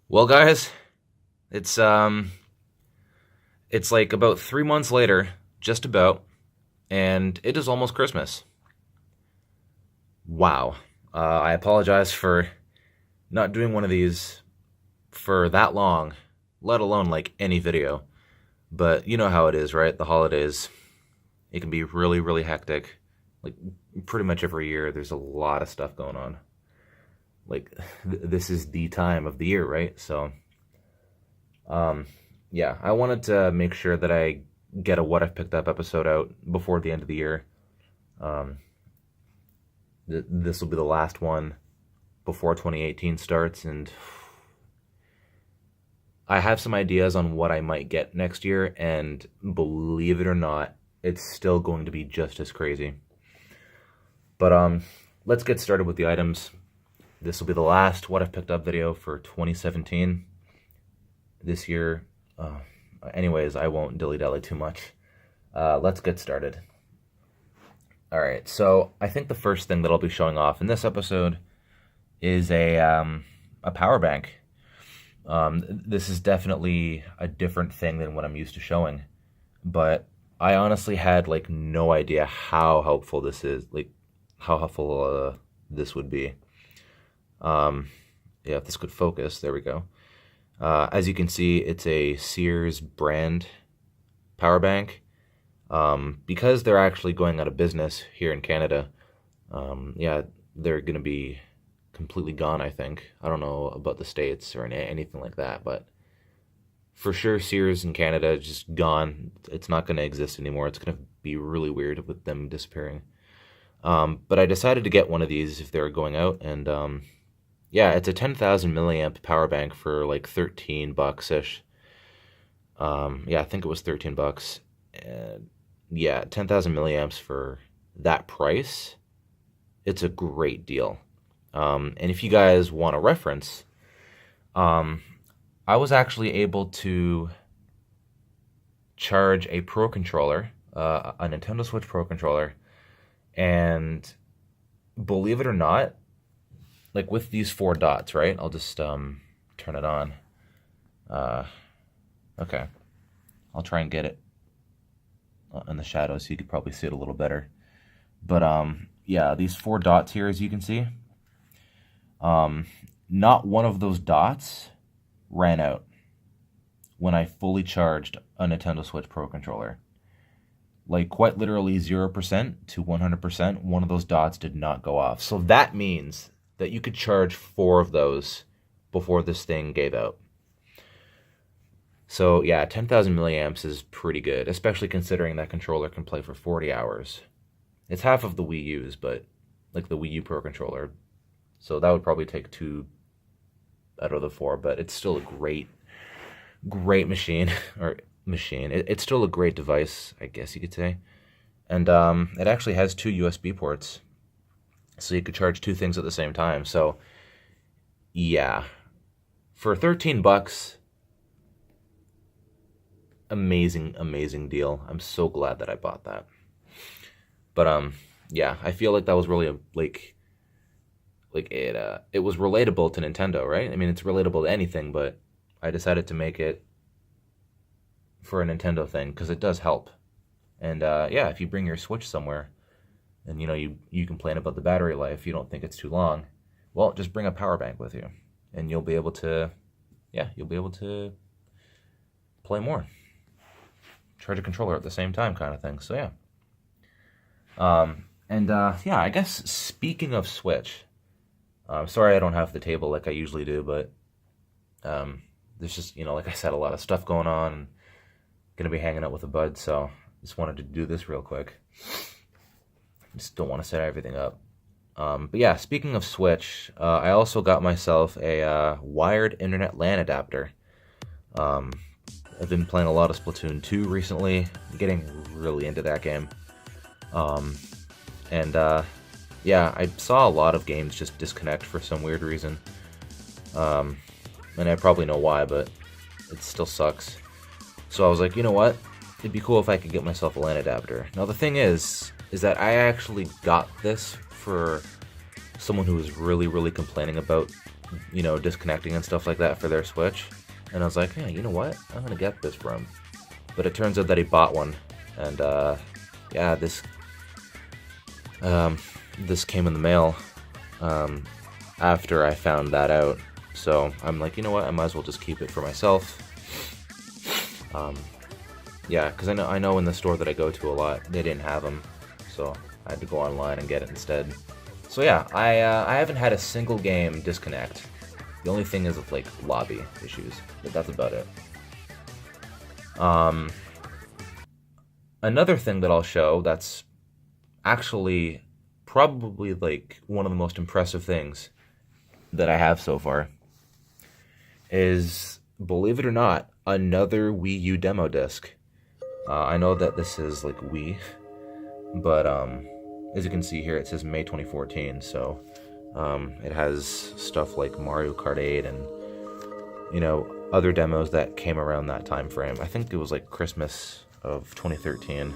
Well, guys, it's it's like about 3 months later, just about, and it is almost Christmas. Wow. I apologize for not doing one of these for that long, let alone like any video. But you know how it is, right? The holidays, it can be really, really hectic. Like pretty much every year, there's a lot of stuff going on. Like this is the time of the year, right? So Um, yeah, I wanted to make sure that I get a What I've Picked Up episode out before the end of the year. Um, this will be the last one before 2018 starts, and I have some ideas on what I might get next year, and believe it or not, it's still going to be just as crazy. But let's get started with the items. This will be the last What I've Picked Up video for 2017. This year, anyways, I won't dilly-dally too much. Let's get started. All right, so I think the first thing that I'll be showing off in this episode is a power bank. This is definitely a different thing than what I'm used to showing, but I honestly had like no idea how helpful this is, like how helpful this would be. Yeah, if this could focus, there we go. As you can see, it's a Sears brand power bank. Because they're actually going out of business here in Canada, yeah, they're going to be completely gone, I think. I don't know about the States or anything like that, but for sure Sears in Canada is just gone. It's not going to exist anymore. It's going to be really weird with them disappearing. But I decided to get one of these if they were going out, and yeah, it's a 10,000 milliamp power bank for like $13-ish. Yeah, I think it was $13. Yeah, 10,000 milliamps for that price. It's a great deal. And if you guys want a reference, I was actually able to charge a Pro controller, a Nintendo Switch Pro controller, and believe it or not, like with these four dots, right? I'll just turn it on. Okay, I'll try and get it in the shadows so you could probably see it a little better. But yeah, these four dots here, as you can see, not one of those dots ran out when I fully charged a Nintendo Switch Pro controller. Like quite literally 0% to 100%, one of those dots did not go off. So that means that you could charge four of those before this thing gave out. So yeah, 10,000 milliamps is pretty good, especially considering that controller can play for 40 hours. It's half of the Wii U's, but like the Wii U Pro controller. So that would probably take two out of the four, but it's still a great machine, or machine. It's still a great device, I guess you could say. And it actually has two USB ports, so you could charge two things at the same time. So yeah, for $13, amazing deal. I'm so glad that I bought that. But yeah, I feel like that was really it was relatable to Nintendo, right? I mean, it's relatable to anything, but I decided to make it for a Nintendo thing because it does help. And yeah, if you bring your Switch somewhere and you complain about the battery life, you don't think it's too long, well, just bring a power bank with you and you'll be able to play more, charge a controller at the same time, kind of thing. So yeah. Yeah, I guess speaking of Switch, sorry I don't have the table like I usually do, but there's just, like I said, a lot of stuff going on. Gonna be hanging out with a bud, so just wanted to do this real quick. Just don't want to set everything up. But yeah, speaking of Switch, I also got myself a wired internet LAN adapter. I've been playing a lot of Splatoon 2 recently, getting really into that game. Yeah, I saw a lot of games just disconnect for some weird reason. And I probably know why, but it still sucks. So I was like, you know what? It'd be cool if I could get myself a LAN adapter. Now the thing is that I actually got this for someone who was really complaining about disconnecting and stuff like that for their Switch. And I was like, hey, you know what? I'm going to get this from. But it turns out that he bought one. And, yeah, this came in the mail after I found that out. So I'm like, you know what? I might as well just keep it for myself. Yeah, because I know in the store that I go to a lot, they didn't have them. So I had to go online and get it instead. So yeah, I haven't had a single game disconnect. The only thing is with, like, lobby issues, but that's about it. Another thing that I'll show that's actually probably, like, one of the most impressive things that I have so far is, believe it or not, another Wii U Demo Disc. I know that this is, like, Wii, but as you can see here, it says May 2014, so it has stuff like Mario Kart 8 and, other demos that came around that time frame. I think it was like Christmas of 2013.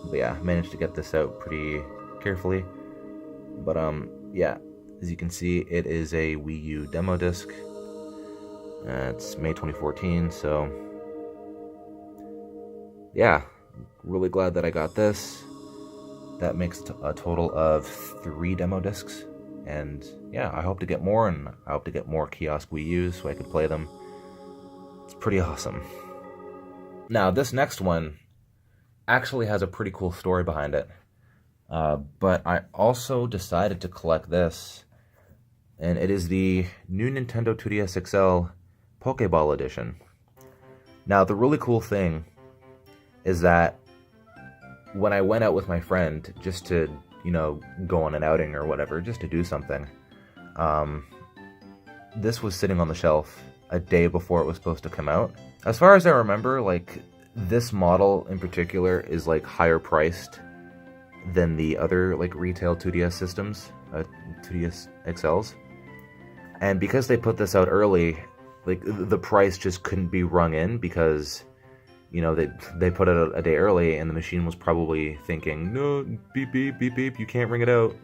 But yeah, managed to get this out pretty carefully. But yeah, as you can see, it is a Wii U Demo Disc. It's May 2014, so yeah, really glad that I got this. That makes a total of 3 demo discs. And yeah, I hope to get more, and I hope to get more kiosk Wii U's so I could play them. It's pretty awesome. Now, this next one actually has a pretty cool story behind it. But I also decided to collect this, and it is the new Nintendo 2DS XL Pokeball Edition. Now, the really cool thing is that when I went out with my friend just to, go on an outing or whatever, just to do something, this was sitting on the shelf a day before it was supposed to come out. As far as I remember, like, this model in particular is, like, higher priced than the other, like, retail 2DS systems, 2DS XLs. And because they put this out early, like, the price just couldn't be rung in because, they put it out a day early, and the machine was probably thinking, no, beep, beep, beep, beep, you can't ring it out.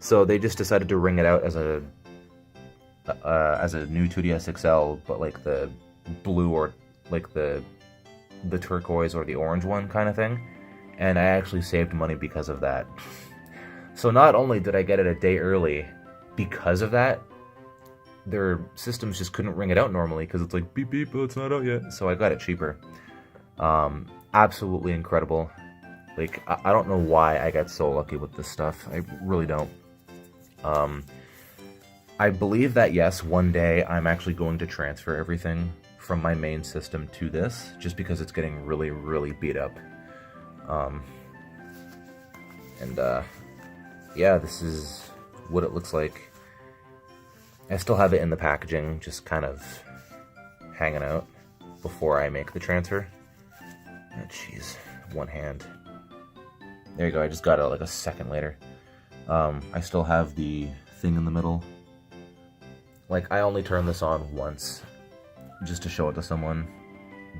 So they just decided to ring it out as a new 2DS XL, but like the blue or like the turquoise or the orange one kind of thing. And I actually saved money because of that. So not only did I get it a day early because of that, their systems just couldn't ring it out normally because it's like beep beep, oh, it's not out yet. So I got it cheaper. Absolutely incredible. Like, I don't know why I got so lucky with this stuff. I really don't. I believe that, yes, one day I'm actually going to transfer everything from my main system to this, just because it's getting really, really beat up. Yeah, this is what it looks like. I still have it in the packaging, just kind of hanging out before I make the transfer. Oh, jeez, one hand. There you go, I just got it like a second later. I still have the thing in the middle. Like, I only turned this on once, just to show it to someone.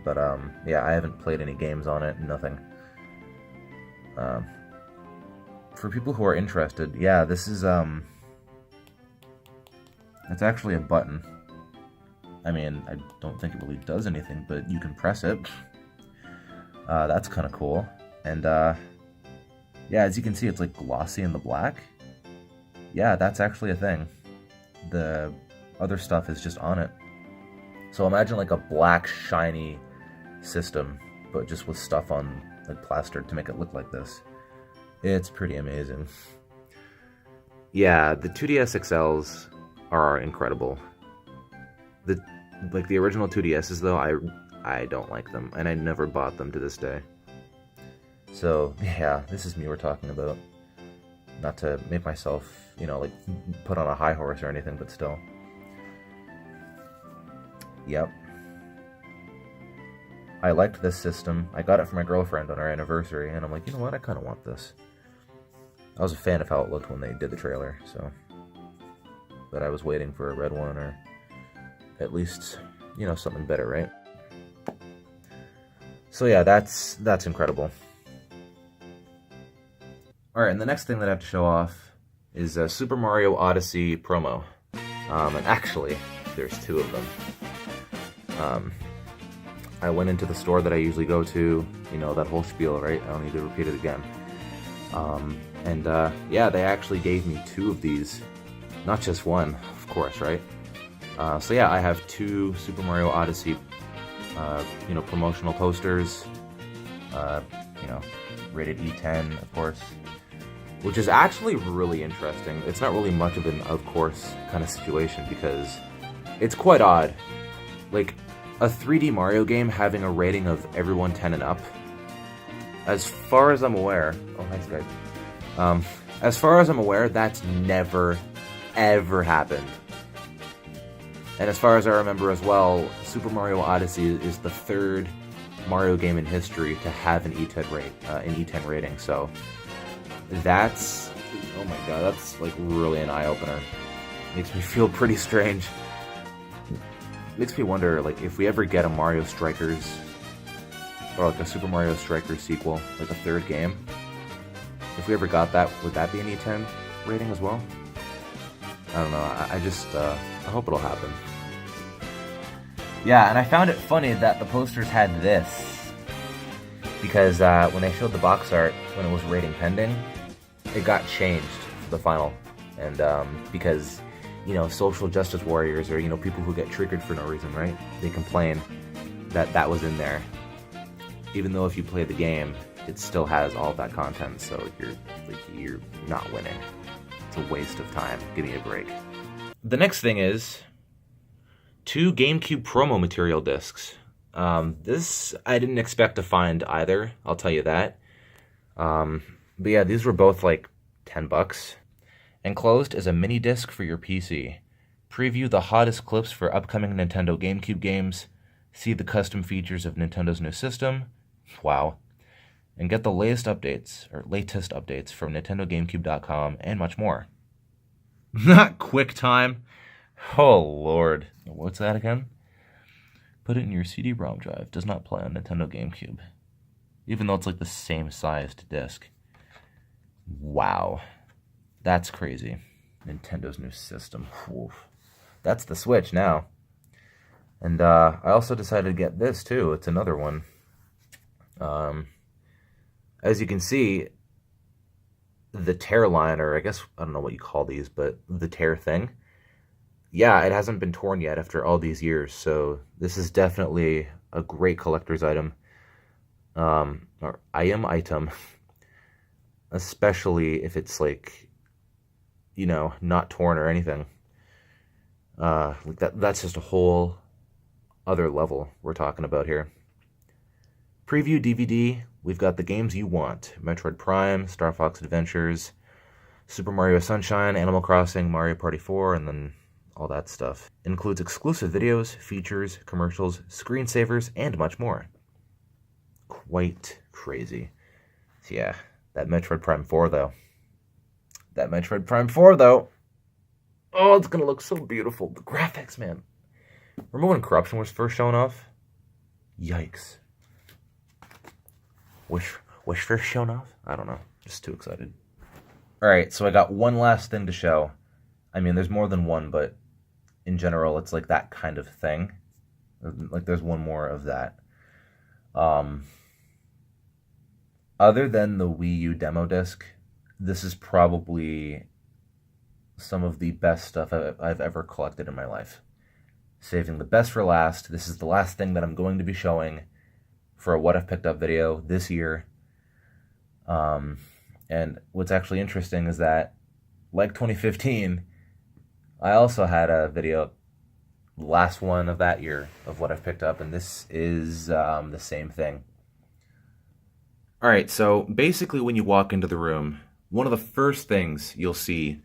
But, yeah, I haven't played any games on it, nothing. For people who are interested, yeah, this is, it's actually a button. I mean, I don't think it really does anything, but you can press it. That's kind of cool. And, yeah, as you can see, it's, like, glossy in the black. Yeah, that's actually a thing. The other stuff is just on it. So imagine, like, a black, shiny system, but just with stuff on, like, plastered to make it look like this. It's pretty amazing. Yeah, the 2DS XLs are incredible. The original 2DSs, though, I don't like them, and I never bought them to this day. So, yeah, this is me we're talking about. Not to make myself, like, put on a high horse or anything, but still. Yep. I liked this system. I got it for my girlfriend on our anniversary, and I'm like, you know what, I kind of want this. I was a fan of how it looked when they did the trailer, so. But I was waiting for a red one, or at least, something better, right? So yeah, that's incredible. Alright, and the next thing that I have to show off is Super Mario Odyssey promo. And actually, there's two of them. I went into the store that I usually go to, you know, that whole spiel, right? I don't need to repeat it again. Yeah, they actually gave me two of these, not just one, of course, right? So yeah, I have two Super Mario Odyssey, you know, promotional posters, you know, rated E10, of course, which is actually really interesting. It's not really much of an of course kind of situation because it's quite odd. Like, a 3D Mario game having a rating of everyone 10 and up. As far as I'm aware, oh thanks guys. As far as I'm aware, that's never, ever happened. And as far as I remember as well, Super Mario Odyssey is the third Mario game in history to have an E10 rating. So that's, oh my god, that's like really an eye-opener. Makes me feel pretty strange. Makes me wonder, like, if we ever get a Mario Strikers, or like a Super Mario Strikers sequel, like a third game, if we ever got that, would that be an E10 rating as well? I don't know, I hope it'll happen. Yeah, and I found it funny that the posters had this, because when they showed the box art, when it was rating pending, it got changed for the final, and because, you know, social justice warriors, or, you know, people who get triggered for no reason, right? They complain that that was in there. Even though if you play the game, it still has all of that content, so you're not winning. It's a waste of time. Give me a break. The next thing is two GameCube promo material discs. This I didn't expect to find either, I'll tell you that. But yeah, these were both like $10. Enclosed is a mini disc for your PC. Preview the hottest clips for upcoming Nintendo GameCube games. See the custom features of Nintendo's new system. Wow. And get the latest updates from NintendoGameCube.com and much more. Not QuickTime. Oh lord. What's that again? Put it in your CD-ROM drive. Does not play on Nintendo GameCube. Even though it's like the same sized disc. Wow. That's crazy. Nintendo's new system. Oof. That's the Switch now. And I also decided to get this too. It's another one. As you can see, the tear line, or I guess, I don't know what you call these, but the tear thing. Yeah, it hasn't been torn yet after all these years, so this is definitely a great collector's item. Or item. Especially if it's like, you know, not torn or anything. Like that's just a whole other level we're talking about here. Preview DVD, we've got the games you want. Metroid Prime, Star Fox Adventures, Super Mario Sunshine, Animal Crossing, Mario Party 4, and then all that stuff. Includes exclusive videos, features, commercials, screensavers, and much more. Quite crazy. So yeah, that Metroid Prime 4 though. Oh, it's gonna look so beautiful. The graphics, man. Remember when Corruption was first shown off? Yikes. Was first shown off? I don't know. Just too excited. Alright, so I got one last thing to show. I mean, there's more than one, but in general, it's like that kind of thing. Like, there's one more of that. Other than the Wii U Demo Disc, this is probably some of the best stuff I've ever collected in my life. Saving the best for last. This is the last thing that I'm going to be showing for a What I've Picked Up video this year. And what's actually interesting is that, like 2015, I also had a video, last one of that year, of what I've picked up, and this is the same thing. Alright, so basically when you walk into the room, one of the first things you'll see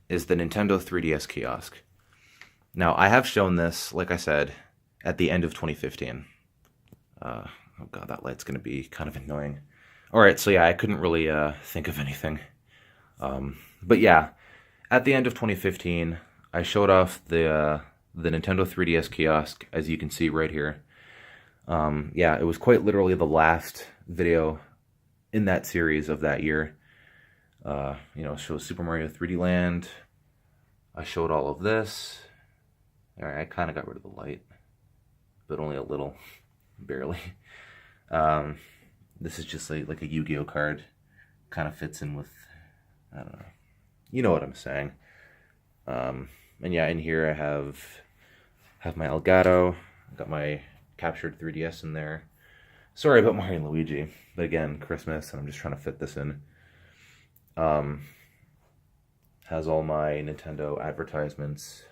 is the Nintendo 3DS Kiosk. Now, I have shown this, like I said, at the end of 2015. Oh god, that light's going to be kind of annoying. Alright, so yeah, I couldn't really think of anything. But yeah, at the end of 2015, I showed off the Nintendo 3DS Kiosk, as you can see right here. Yeah, it was quite literally the last video in that series of that year. You know, shows Super Mario 3D Land. I showed all of this. Alright, I kind of got rid of the light, but only a little, barely. This is just like a Yu-Gi-Oh card. Kind of fits in with, I don't know. You know what I'm saying. And yeah, in here I have my Elgato. Got my captured 3DS in there. Sorry about Mario and Luigi, but again, Christmas, and I'm just trying to fit this in. Has all my Nintendo advertisements,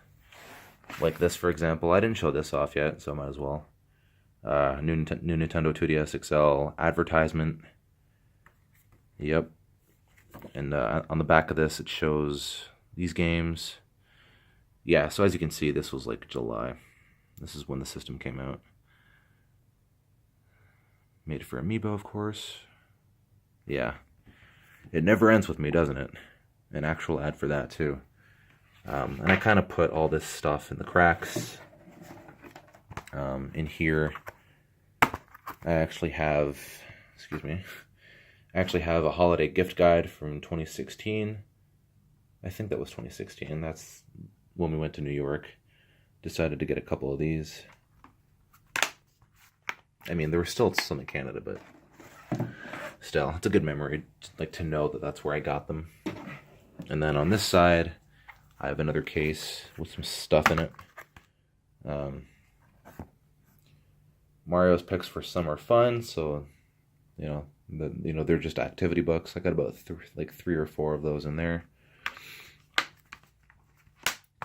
like this, for example. I didn't show this off yet, so I might as well. New Nintendo 2DS XL advertisement. Yep. And on the back of this, it shows these games. Yeah, so as you can see, this was like July. This is when the system came out. Made for Amiibo, of course. Yeah. It never ends with me, doesn't it? An actual ad for that, too. And I kind of put all this stuff in the cracks. In here, I actually have, I actually have a holiday gift guide from 2016. I think that was 2016. That's when we went to New York. Decided to get a couple of these. I mean, there were still some in Canada, but still, it's a good memory, like, to know that that's where I got them. And then on this side, I have another case with some stuff in it. Mario's picks for summer fun, so they're just activity books. I got about three or four of those in there.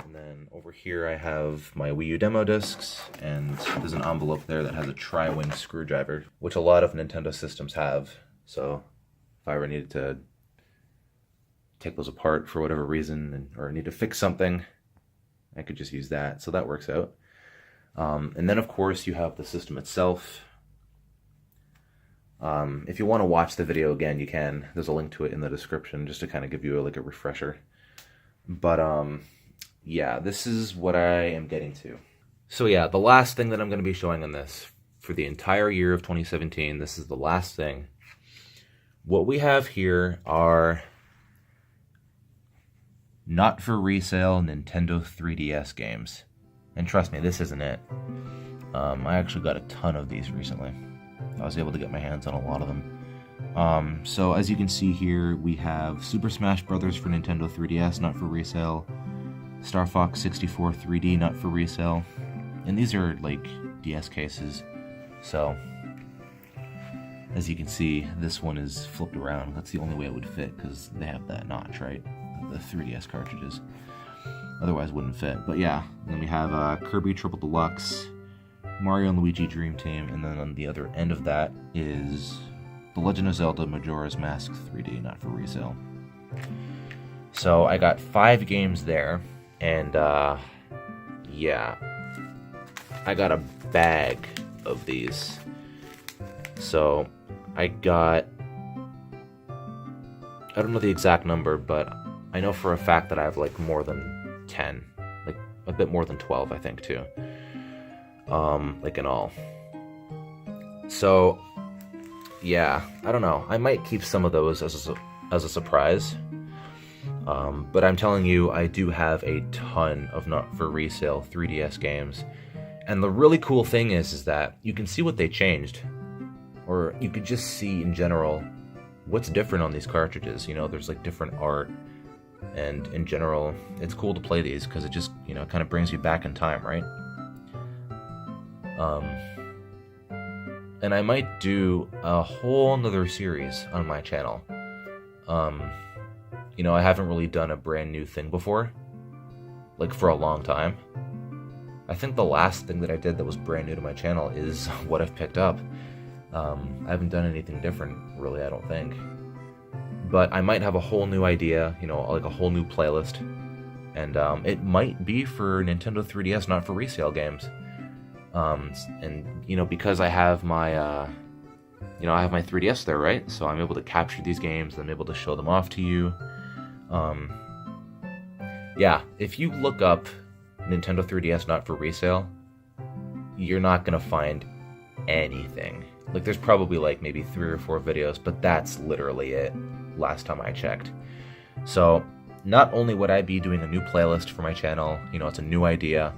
And then over here I have my Wii U Demo Discs, and there's an envelope there that has a tri-wing screwdriver, which a lot of Nintendo systems have. So if I ever needed to take those apart for whatever reason, or need to fix something, I could just use that. So that works out. And then of course you have the system itself. If you want to watch the video again, you can. There's a link to it in the description, just to kind of give you a refresher. But yeah, this is what I am getting to. So yeah, the last thing that I'm going to be showing on this for the entire year of 2017, this is the last thing. What we have here are not for resale Nintendo 3DS games. And trust me, this isn't it. I actually got a ton of these recently. I was able to get my hands on a lot of them. So as you can see here, we have Super Smash Bros. For Nintendo 3DS, not for resale. Star Fox 64 3D, not for resale. And these are like DS cases. So as you can see, this one is flipped around. That's the only way it would fit, because they have that notch, right? The 3DS cartridges. Otherwise it wouldn't fit. But yeah, then we have Kirby Triple Deluxe, Mario and Luigi Dream Team, and then on the other end of that is The Legend of Zelda Majora's Mask 3D, not for resale. So I got 5 games there, and yeah, I got a bag of these. So I got, I don't know the exact number, but I know for a fact that I have like more than 10, like a bit more than 12, I think, too. Like in all. So yeah, I don't know. I might keep some of those as a surprise. But I'm telling you, I do have a ton of not for resale 3DS games. And the really cool thing is that you can see what they changed. Or you could just see in general what's different on these cartridges. You know, there's like different art. And in general, it's cool to play these because it just, you know, kind of brings you back in time, right? And I might do a whole nother series on my channel. You know, I haven't really done a brand new thing before, like for a long time. I think the last thing that I did that was brand new to my channel is what I've picked up. I haven't done anything different, really, I don't think. But I might have a whole new idea, you know, like a whole new playlist. And it might be for Nintendo 3DS, not for resale games. And, you know, because I have my, you know, I have my 3DS there, right? So I'm able to capture these games, and I'm able to show them off to you. Yeah, if you look up Nintendo 3DS not for resale, you're not gonna find anything. Like, there's probably like maybe 3 or 4 videos, but that's literally it, last time I checked. So not only would I be doing a new playlist for my channel, you know, it's a new idea,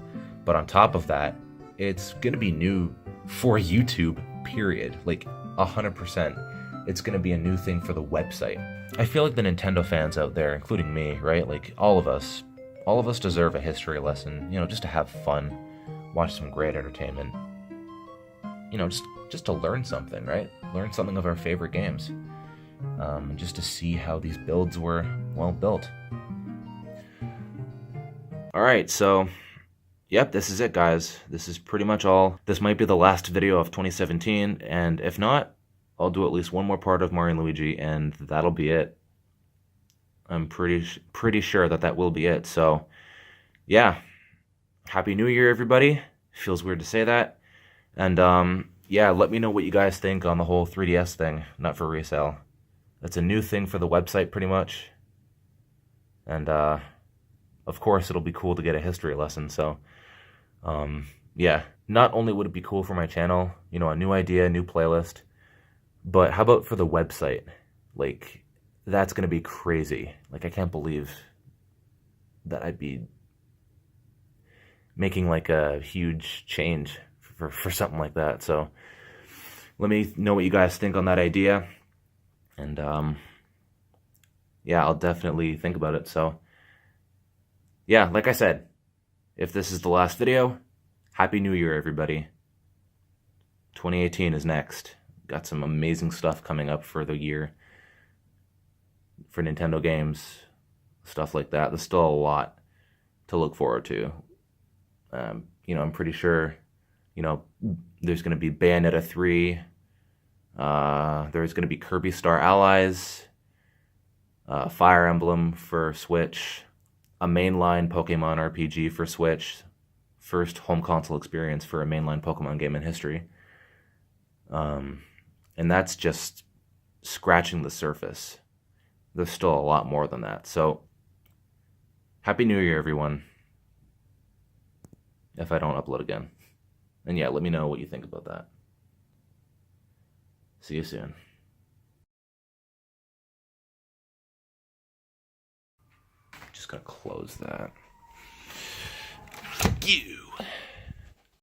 But on top of that, it's gonna be new for YouTube, period. Like 100%. It's gonna be a new thing for the website. I feel like the Nintendo fans out there, including me, right? Like all of us deserve a history lesson, you know, just to have fun, watch some great entertainment. You know, just to learn something, right? Learn something of our favorite games. Just to see how these builds were, well, built. Alright, so, yep, this is it, guys. This is pretty much all. This might be the last video of 2017, and if not, I'll do at least one more part of Mario and Luigi, and that'll be it. I'm pretty sure that will be it. So, yeah. Happy New Year, everybody. Feels weird to say that. And, yeah, let me know what you guys think on the whole 3DS thing, not for resale. That's a new thing for the website, pretty much. And, of course, it'll be cool to get a history lesson, so, yeah. Not only would it be cool for my channel, you know, a new idea, a new playlist, but how about for the website? Like, that's gonna be crazy. Like, I can't believe that I'd be making, like, a huge change for something like that. So, let me know what you guys think on that idea. And, yeah, I'll definitely think about it. So, yeah, like I said, if this is the last video, Happy New Year, everybody. 2018 is next. Got some amazing stuff coming up for the year. For Nintendo games, stuff like that. There's still a lot to look forward to. You know, I'm pretty sure, you know, there's going to be Bayonetta 3. There's going to be Kirby Star Allies. Fire Emblem for Switch. A mainline Pokemon RPG for Switch. First home console experience for a mainline Pokemon game in history. And that's just scratching the surface. There's still a lot more than that. So, Happy New Year, everyone. If I don't upload again. And yeah, let me know what you think about that. See you soon. Just gonna close that. You.